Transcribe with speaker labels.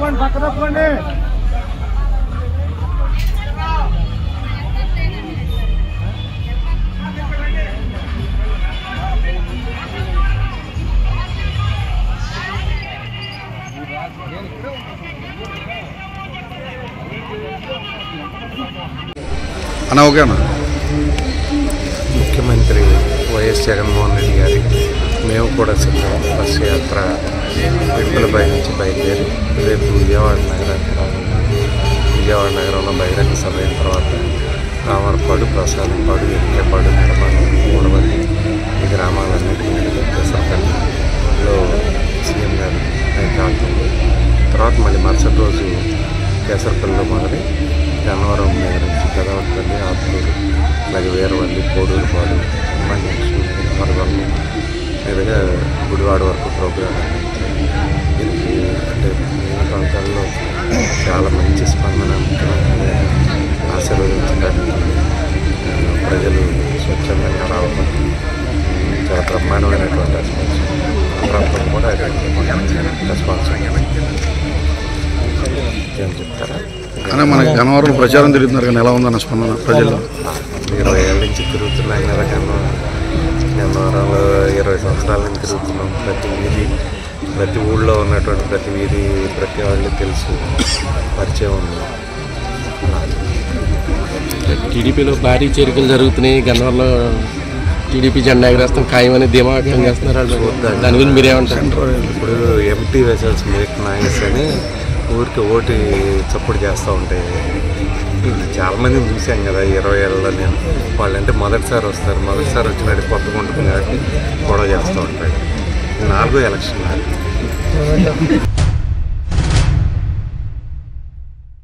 Speaker 1: అన్న ఓకేనా?
Speaker 2: ముఖ్యమంత్రి వైఎస్ జగన్మోహన్ రెడ్డి గారి మేము కూడా సిద్ధం బస్సు యాత్ర విడుదలపై నుంచి బయలుదేరి రేపు విజయవాడ నగరానికి రావాలి. విజయవాడ నగరంలో బహిరంగ సభ అయిన తర్వాత రామరపాడు, ప్రసాదంపాడు, ఎరికేపాడు, నిడమలు, మూడవల్లి ఈ గ్రామాలన్నిటికీ కేసరపల్లిలో సీఎం గారు కాలుతుంది. తర్వాత మళ్ళీ మరుసటి రోజు కేసరపల్లిలో మొదలై గన్నవరం దగ్గర నుంచి పెదవట్పల్లి, ఆత్మూరు, అలాగే వీరవల్లి, కోడూరుపాడు, మరవల్లి మీదుగా గుడివాడ వరకు ప్రోగ్రాం దీనికి అంటే ఈ ప్రాంతాల్లో చాలా మంచి స్పందన, ఆశీర్వదించడానికి ప్రజలు స్వచ్ఛందంగా రావడం చాలా బ్రహ్మాండమైనటువంటి రెస్పాన్స్. ప్రాంతం కూడా రెస్పాన్స్ ఏం చెప్తారా?
Speaker 1: కానీ మనకి గన్నవరం ప్రచారం తిరుగుతున్నారు కానీ ఎలా ఉందన్న స్పందన ప్రజల్లో?
Speaker 2: 20 ఏళ్ళ నుంచి తిరుగుతున్నాం కదా గన్నవరంలో 20 సంవత్సరాల నుంచి తిరుగుతున్నాం. ప్రతి ఊళ్ళో ఉన్నటువంటి ప్రతి వీధి ప్రతి వాళ్ళు తెలుసు, పరిచయం ఉంది.
Speaker 3: టీడీపీలో భారీ చేరికలు జరుగుతున్నాయి. గన్నవరంలో టీడీపీ జెండా ఎగరేస్తాం ఖాయమని ధీమా వ్యక్తం చేస్తున్నారు. దాని గురించి మీరేమంటారు?
Speaker 2: ఇప్పుడు ఎంటీ వెసల్స్ మేక్ నాయిస్ అని ఊరికి ఓటు చప్పుడు చేస్తూ ఉంటాయి. చాలామందిని చూసాం కదా 20 ఏళ్ళలో. నేను వాళ్ళంటే మొదటిసారి వస్తారు, మొదటిసారి వచ్చినట్టు కొత్తగా ఉంటుంది కాబట్టి గొడవ చేస్తూ ఉంటాడు. 4వ ఎలక్షన్